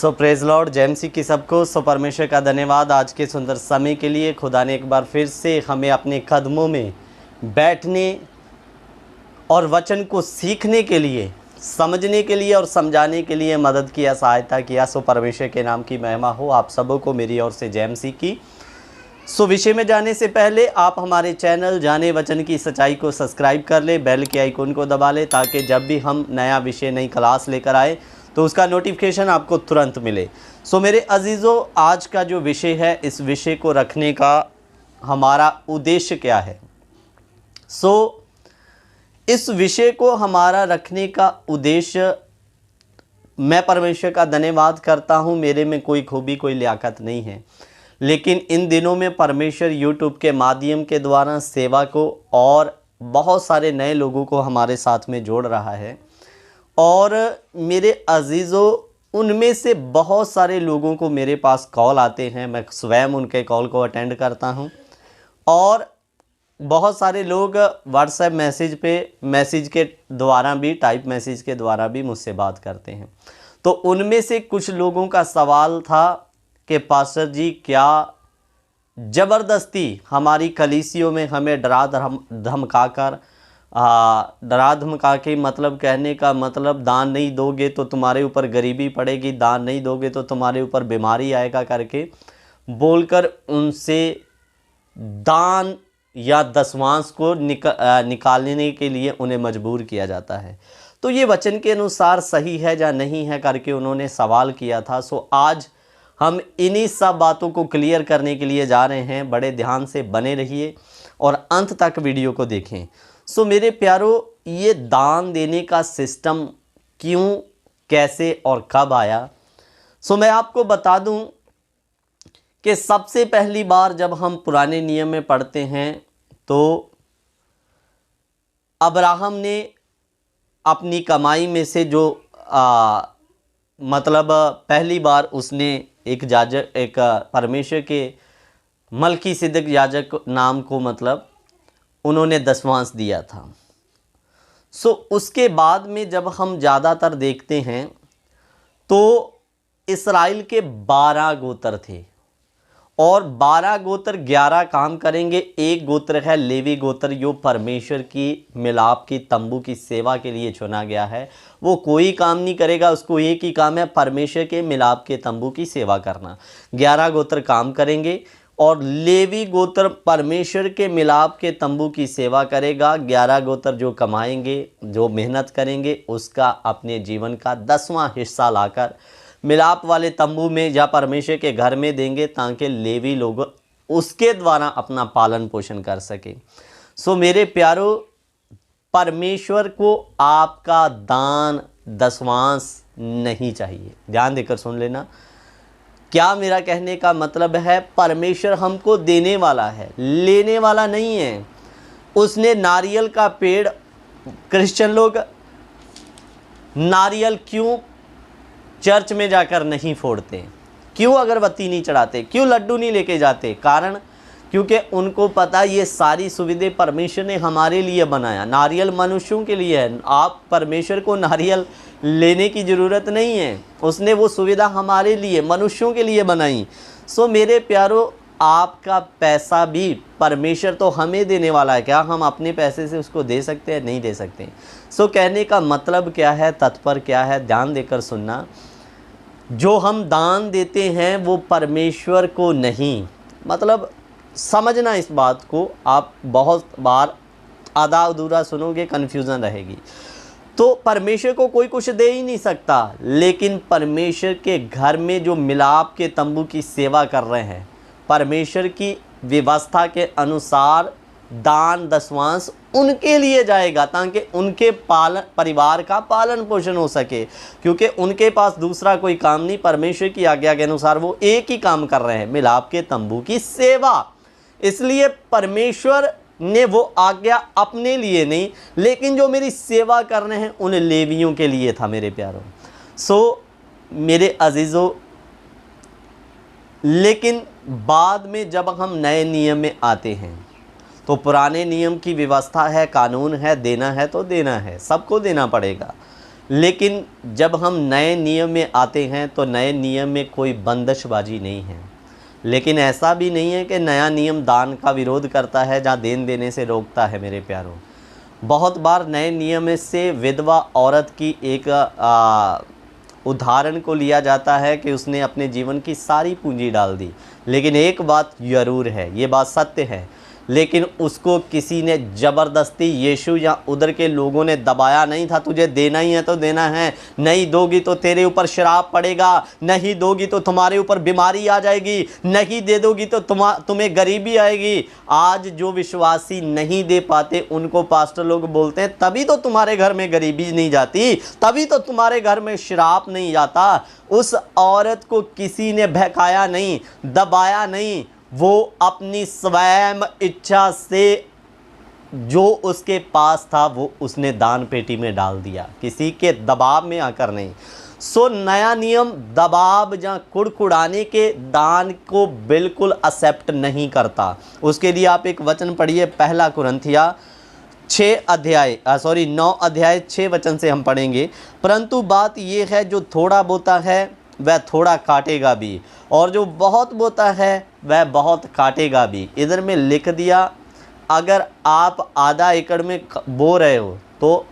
सो praise Lord, जय मसीह की सबको। सो परमेश्वर का धन्यवाद आज के सुंदर समय के लिए। खुदा ने एक बार फिर से हमें अपने कदमों में बैठने और वचन को सीखने के लिए, समझने के लिए और समझाने के लिए मदद किया, सहायता किया। सो परमेश्वर के नाम की महिमा हो आप सबों को मेरी ओर से जय मसीह की। सो विषय में जाने से पहले आप हमारे चैनल जाने वचन की सच्चाई को सब्सक्राइब कर ले, बेल के आइकन को दबा ले, ताकि जब भी हम नया विषय, नई क्लास लेकर आए तो उसका नोटिफिकेशन आपको तुरंत मिले। सो मेरे अजीज़ों, आज का जो विषय है, इस विषय को रखने का हमारा उद्देश्य क्या है? सो इस विषय को हमारा रखने का उद्देश्य, मैं परमेश्वर का धन्यवाद करता हूँ, मेरे में कोई खूबी, कोई लियाकत नहीं है, लेकिन इन दिनों में परमेश्वर यूट्यूब के माध्यम के द्वारा सेवा को और बहुत सारे नए लोगों को हमारे साथ में जोड़ रहा है। और मेरे अजीज़ों, उनमें से बहुत सारे लोगों को मेरे पास कॉल आते हैं, मैं स्वयं उनके कॉल को अटेंड करता हूं, और बहुत सारे लोग व्हाट्सएप मैसेज पे, मैसेज के द्वारा भी, टाइप मैसेज के द्वारा भी मुझसे बात करते हैं। तो उनमें से कुछ लोगों का सवाल था कि पास्टर जी, क्या ज़बरदस्ती हमारी कलीसियों में हमें डरा धमका के, मतलब कहने का मतलब दान नहीं दोगे तो तुम्हारे ऊपर गरीबी पड़ेगी, दान नहीं दोगे तो तुम्हारे ऊपर बीमारी आएगा करके बोलकर उनसे दान या दशमांश को निकालने के लिए उन्हें मजबूर किया जाता है। तो ये वचन के अनुसार सही है या नहीं है करके उन्होंने सवाल किया था। सो आज हम इन्हीं सब बातों को क्लियर करने के लिए जा रहे हैं। बड़े ध्यान से बने रहिए और अंत तक वीडियो को देखें। सो मेरे प्यारों, ये दान देने का सिस्टम क्यों, कैसे और कब आया? सो मैं आपको बता दूं कि सबसे पहली बार जब हम पुराने नियम में पढ़ते हैं तो अब्राहम ने अपनी कमाई में से जो मतलब पहली बार उसने एक परमेश्वर के मलकीसिदक याजक नाम को, मतलब उन्होंने दशमांश दिया था। सो उसके बाद में जब हम ज़्यादातर देखते हैं तो इस्राएल के 12 गोत्र थे, और 12 गोत्र 11 काम करेंगे। एक गोत्र है लेवी गोत्र, जो परमेश्वर की मिलाप की तंबू की सेवा के लिए चुना गया है। वो कोई काम नहीं करेगा, उसको एक ही काम है, परमेश्वर के मिलाप के तंबू की सेवा करना। 11 गोत्र काम करेंगे और लेवी गोत्र परमेश्वर के मिलाप के तंबू की सेवा करेगा। 11 गोत्र जो कमाएंगे, जो मेहनत करेंगे, उसका अपने जीवन का 10वां हिस्सा लाकर मिलाप वाले तंबू में या परमेश्वर के घर में देंगे, ताकि लेवी लोग उसके द्वारा अपना पालन पोषण कर सके। सो मेरे प्यारों, परमेश्वर को आपका दान, दशमांश नहीं चाहिए। ध्यान देकर सुन लेना। क्या मेरा कहने का मतलब है? परमेश्वर हमको देने वाला है, लेने वाला नहीं है। उसने नारियल का पेड़, क्रिश्चियन लोग नारियल क्यों चर्च में जाकर नहीं फोड़ते, क्यों अगरबत्ती नहीं चढ़ाते, क्यों लड्डू नहीं लेके जाते? कारण, क्योंकि उनको पता ये सारी सुविधाएं परमेश्वर ने हमारे लिए बनाया। नारियल मनुष्यों के लिए है, आप परमेश्वर को नारियल लेने की ज़रूरत नहीं है। उसने वो सुविधा हमारे लिए, मनुष्यों के लिए बनाई। सो मेरे प्यारों, आपका पैसा भी परमेश्वर तो हमें देने वाला है। क्या हम अपने पैसे से उसको दे सकते हैं? नहीं दे सकते। सो कहने का मतलब क्या है, तत्पर क्या है, ध्यान देकर सुनना। जो हम दान देते हैं वो परमेश्वर को नहीं, मतलब समझना इस बात को। आप बहुत बार आधा अधूरा सुनोगे, कन्फ्यूज़न रहेगी। तो परमेश्वर को कोई कुछ दे ही नहीं सकता, लेकिन परमेश्वर के घर में जो मिलाप के तंबू की सेवा कर रहे हैं, परमेश्वर की व्यवस्था के अनुसार दान, दशमांश उनके लिए जाएगा, ताकि उनके परिवार का पालन पोषण हो सके। क्योंकि उनके पास दूसरा कोई काम नहीं, परमेश्वर की आज्ञा के अनुसार वो एक ही काम कर रहे हैं, मिलाप के तंबू की सेवा। इसलिए परमेश्वर ने वो आज्ञा अपने लिए नहीं, लेकिन जो मेरी सेवा कर रहे हैं उन लेवियों के लिए था मेरे प्यारों। सो मेरे अजीज़ों, लेकिन बाद में जब हम नए नियम में आते हैं तो पुराने नियम की व्यवस्था है, कानून है, देना है तो देना है, सबको देना पड़ेगा। लेकिन जब हम नए नियम में आते हैं तो नए नियम में कोई बंदिशबाजी नहीं है। लेकिन ऐसा भी नहीं है कि नया नियम दान का विरोध करता है, जहाँ देन देने से रोकता है। मेरे प्यारों, बहुत बार नए नियम से विधवा औरत की एक उदाहरण को लिया जाता है कि उसने अपने जीवन की सारी पूंजी डाल दी। लेकिन एक बात ज़रूर है, ये बात सत्य है, लेकिन उसको किसी ने ज़बरदस्ती, यीशु या उधर के लोगों ने दबाया नहीं था। तुझे देना ही है तो देना है, नहीं दोगी तो तेरे ऊपर श्राप पड़ेगा, नहीं दोगी तो तुम्हारे ऊपर बीमारी आ जाएगी, नहीं दे दोगी तो तुम्हें गरीबी आएगी। आज जो विश्वासी नहीं दे पाते उनको पास्टर लोग बोलते हैं तभी तो तुम्हारे घर में गरीबी नहीं जाती, तभी तो तुम्हारे घर में श्राप नहीं जाता। उस औरत को किसी ने बहकाया नहीं, दबाया नहीं, वो अपनी स्वयं इच्छा से जो उसके पास था वो उसने दान पेटी में डाल दिया, किसी के दबाव में आकर नहीं। सो नया नियम दबाव या कुड़कुड़ाने के दान को बिल्कुल एक्सेप्ट नहीं करता। उसके लिए आप एक वचन पढ़िए, पहला कुरिन्थिया 9 अध्याय 6 वचन से हम पढ़ेंगे। परंतु बात ये है, जो थोड़ा बोता है वह थोड़ा काटेगा भी, और जो बहुत बोता है वह बहुत काटेगा भी। इधर में लिख दिया, अगर आप आधा एकड़ में बो रहे हो तो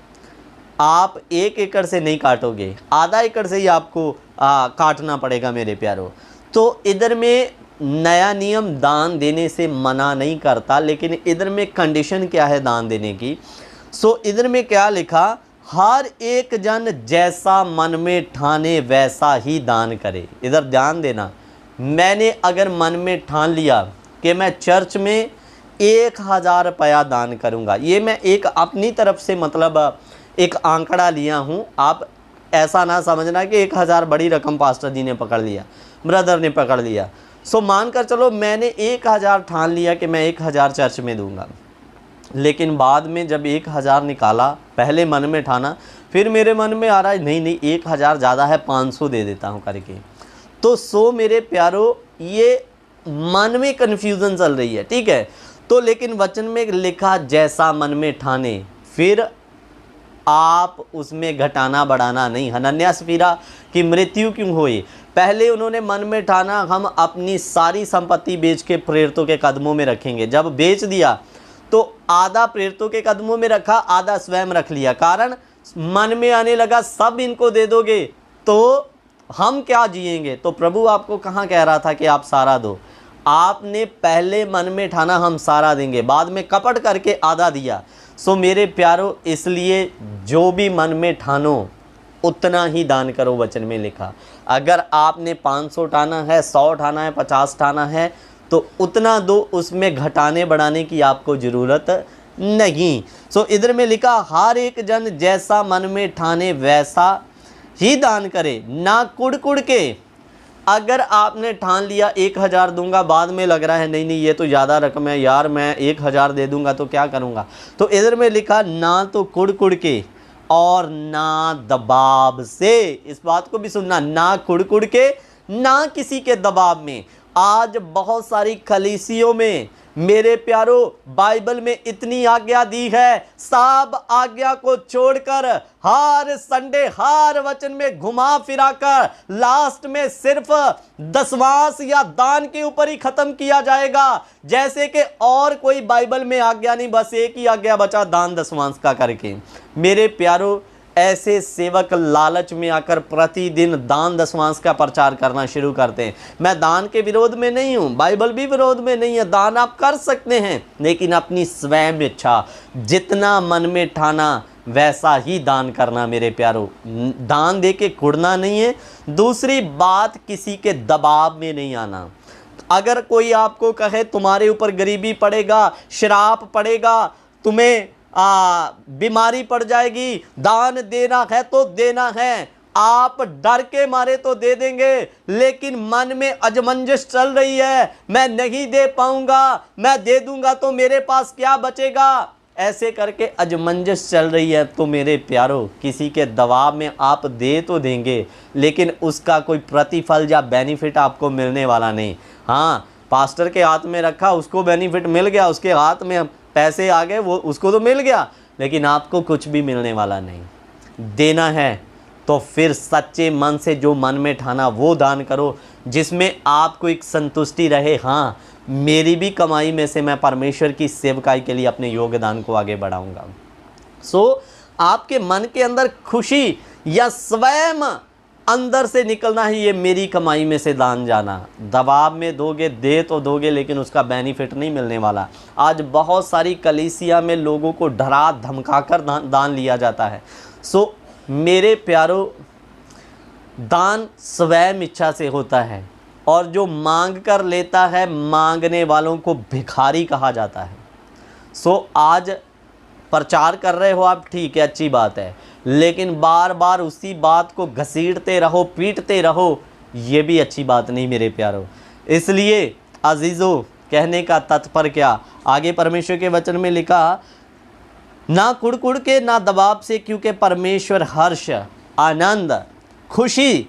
आप 1 एकड़ से नहीं काटोगे, आधा एकड़ से ही आपको काटना पड़ेगा मेरे प्यारों। तो इधर में नया नियम दान देने से मना नहीं करता, लेकिन इधर में कंडीशन क्या है दान देने की। सो इधर में क्या लिखा, हर एक जन जैसा मन में ठाने वैसा ही दान करे। इधर ध्यान देना, मैंने अगर मन में ठान लिया कि मैं चर्च में 1000 रुपया दान करूंगा, ये मैं एक अपनी तरफ से मतलब एक आंकड़ा लिया हूं। आप ऐसा ना समझना कि 1000 बड़ी रकम पास्टर जी ने पकड़ लिया, ब्रदर ने पकड़ लिया। सो मानकर चलो मैंने 1000 ठान लिया कि मैं 1000 चर्च में दूंगा, लेकिन बाद में जब 1000 निकाला, पहले मन में ठाना, फिर मेरे मन में आ रहा है नहीं 1000 ज़्यादा है, 500 दे देता हूँ करके। तो सो मेरे प्यारों, ये मन में कन्फ्यूज़न चल रही है, ठीक है। तो लेकिन वचन में लिखा जैसा मन में ठाने, फिर आप उसमें घटाना बढ़ाना नहीं। हनन्याह सफीरा की मृत्यु क्यों हुई? पहले उन्होंने मन में ठाना हम अपनी सारी संपत्ति बेच के प्रेरितों के कदमों में रखेंगे। जब बेच दिया तो आधा प्रेरितों के कदमों में रखा, आधा स्वयं रख लिया। कारण मन में आने लगा सब इनको दे दोगे तो हम क्या जिएंगे। तो प्रभु आपको कहाँ कह रहा था कि आप सारा दो? आपने पहले मन में ठाना हम सारा देंगे, बाद में कपट करके आधा दिया। सो मेरे प्यारों, इसलिए जो भी मन में ठानो उतना ही दान करो। वचन में लिखा, अगर आपने 500 ठाना है, 100 ठाना है, 50 ठाना है तो उतना दो, उसमें घटाने बढ़ाने की आपको ज़रूरत नहीं। सो इधर में लिखा हर एक जन जैसा मन में ठाने वैसा ही दान करे, ना कुड़ के। अगर आपने ठान लिया 1000 दूंगा, बाद में लग रहा है नहीं ये तो ज़्यादा रकम है यार, मैं 1000 दे दूंगा तो क्या करूंगा। तो इधर में लिखा ना तो कुड़ के और ना दबाव से। इस बात को भी सुनना, ना कुड़ के, ना किसी के दबाव में। आज बहुत सारी कलीसियों में मेरे प्यारों बाइबल में इतनी आज्ञा दी है, सब आज्ञा को छोड़कर हर संडे हर वचन में घुमा फिरा कर लास्ट में सिर्फ दशवांश या दान के ऊपर ही खत्म किया जाएगा, जैसे कि और कोई बाइबल में आज्ञा नहीं, बस एक ही आज्ञा बचा, दान दशवांश का करके। मेरे प्यारों, ऐसे सेवक लालच में आकर प्रतिदिन दान दशवांश का प्रचार करना शुरू करते हैं। मैं दान के विरोध में नहीं हूँ, बाइबल भी विरोध में नहीं है, दान आप कर सकते हैं, लेकिन अपनी स्वयं इच्छा, जितना मन में ठाना वैसा ही दान करना। मेरे प्यारों, दान दे के कुड़ना नहीं है। दूसरी बात, किसी के दबाव में नहीं आना। अगर कोई आपको कहे तुम्हारे ऊपर गरीबी पड़ेगा, श्राप पड़ेगा, तुम्हें बीमारी पड़ जाएगी, दान देना है तो देना है, आप डर के मारे तो दे देंगे, लेकिन मन में अजमंजस चल रही है, मैं नहीं दे पाऊंगा, मैं दे दूंगा तो मेरे पास क्या बचेगा, ऐसे करके अजमंजस चल रही है, तो मेरे प्यारों, किसी के दबाव में आप दे तो देंगे, लेकिन उसका कोई प्रतिफल या बेनिफिट आपको मिलने वाला नहीं। हाँ, पास्टर के हाथ में रखा, उसको बेनिफिट मिल गया, उसके हाथ में पैसे आ गए, वो उसको तो मिल गया, लेकिन आपको कुछ भी मिलने वाला नहीं। देना है तो फिर सच्चे मन से जो मन में ठाना वो दान करो, जिसमें आपको एक संतुष्टि रहे, हाँ मेरी भी कमाई में से मैं परमेश्वर की सेवकाई के लिए अपने योगदान को आगे बढ़ाऊंगा। आपके मन के अंदर खुशी या स्वयं अंदर से निकलना ही, ये मेरी कमाई में से दान जाना। दबाव में दोगे, दे तो दोगे लेकिन उसका बेनिफिट नहीं मिलने वाला। आज बहुत सारी कलीसिया में लोगों को डरा धमका कर दान लिया जाता है। मेरे प्यारों, दान स्वयं इच्छा से होता है, और जो मांग कर लेता है, मांगने वालों को भिखारी कहा जाता है। आज प्रचार कर रहे हो आप, ठीक है, अच्छी बात है, लेकिन बार बार उसी बात को घसीटते रहो, पीटते रहो, ये भी अच्छी बात नहीं मेरे प्यारों। इसलिए अजीज़ों, कहने का तात्पर्य क्या, आगे परमेश्वर के वचन में लिखा, ना कुड़कुड़ के ना दबाव से, क्योंकि परमेश्वर हर्ष, आनंद, खुशी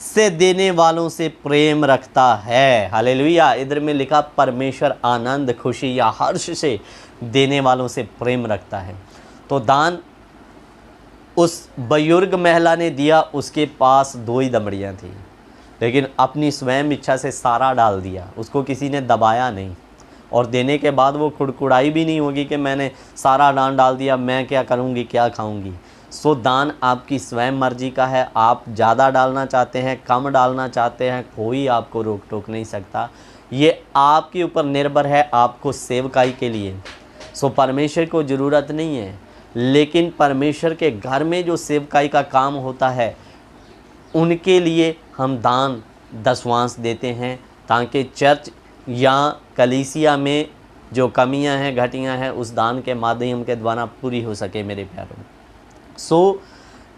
से देने वालों से प्रेम रखता है। हालेलुया। इधर में लिखा परमेश्वर आनंद, खुशी या हर्ष से देने वालों से प्रेम रखता है। तो दान उस बुजुर्ग महिला ने दिया, उसके पास 2 ही दमड़ियाँ थी, लेकिन अपनी स्वयं इच्छा से सारा डाल दिया, उसको किसी ने दबाया नहीं। और देने के बाद वो खुड़कुड़ाई भी नहीं होगी कि मैंने सारा दान डाल दिया, मैं क्या करूँगी, क्या खाऊँगी। दान आपकी स्वयं मर्जी का है। आप ज़्यादा डालना चाहते हैं, कम डालना चाहते हैं, कोई आपको रोक टोक नहीं सकता। ये आपके ऊपर निर्भर है, आपको सेवकाई के लिए। परमेश्वर को ज़रूरत नहीं है, लेकिन परमेश्वर के घर में जो सेवकाई का काम होता है, उनके लिए हम दान दशवांश देते हैं, ताकि चर्च या कलीसिया में जो कमियां हैं, घटियां हैं, उस दान के माध्यम के द्वारा पूरी हो सके मेरे प्यारों।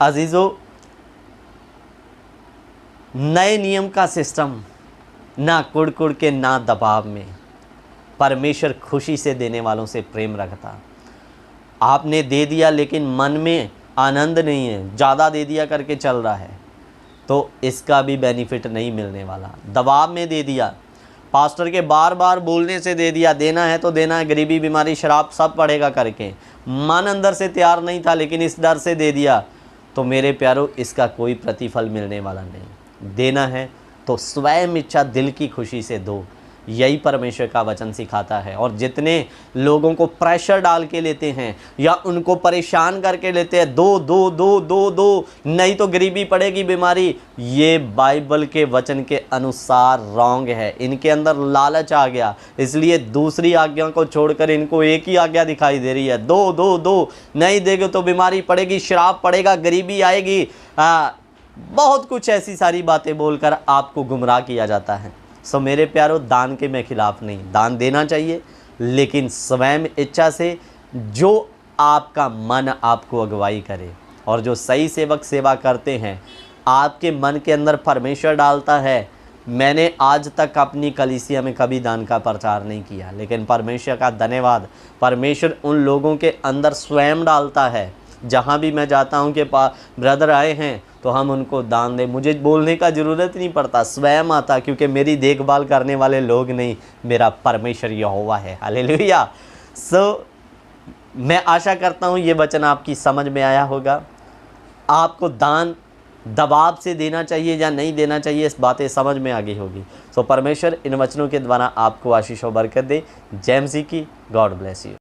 अजीज़ों, नए नियम का सिस्टम, ना कुड़ के ना दबाव में, परमेश्वर खुशी से देने वालों से प्रेम रखता। आपने दे दिया लेकिन मन में आनंद नहीं है, ज़्यादा दे दिया करके चल रहा है, तो इसका भी बेनिफिट नहीं मिलने वाला। दबाव में दे दिया, पास्टर के बार बार बोलने से दे दिया, देना है तो देना है, गरीबी, बीमारी, शराब सब पड़ेगा करके, मन अंदर से तैयार नहीं था लेकिन इस डर से दे दिया, तो मेरे प्यारों इसका कोई प्रतिफल मिलने वाला नहीं। देना है तो स्वयं इच्छा, दिल की खुशी से दो, यही परमेश्वर का वचन सिखाता है। और जितने लोगों को प्रेशर डाल के लेते हैं या उनको परेशान करके लेते हैं, दो दो दो दो दो, नहीं तो गरीबी पड़ेगी, बीमारी, ये बाइबल के वचन के अनुसार रॉन्ग है। इनके अंदर लालच आ गया, इसलिए दूसरी आज्ञा को छोड़कर इनको एक ही आज्ञा दिखाई दे रही है, दो दो दो, नहीं देगे तो बीमारी पड़ेगी, श्राप पड़ेगा, गरीबी आएगी, बहुत कुछ ऐसी सारी बातें बोलकर आपको गुमराह किया जाता है। मेरे प्यारों, दान के मैं खिलाफ नहीं, दान देना चाहिए, लेकिन स्वयं इच्छा से, जो आपका मन आपको अगुवाई करे। और जो सही सेवक सेवा करते हैं, आपके मन के अंदर परमेश्वर डालता है। मैंने आज तक अपनी कलीसिया में कभी दान का प्रचार नहीं किया, लेकिन परमेश्वर का धन्यवाद, परमेश्वर उन लोगों के अंदर स्वयं डालता है। जहाँ भी मैं जाता हूँ कि ब्रदर आए हैं तो हम उनको दान दें, मुझे बोलने का ज़रूरत नहीं पड़ता, स्वयं आता, क्योंकि मेरी देखभाल करने वाले लोग नहीं, मेरा परमेश्वर यहोवा है। हालेलुया। मैं आशा करता हूँ ये वचन आपकी समझ में आया होगा। आपको दान दबाव से देना चाहिए या नहीं देना चाहिए, इस बातें समझ में आ गई होगी। परमेश्वर इन वचनों के द्वारा आपको आशीष और बरकत दे। जय मसीह की। God bless you.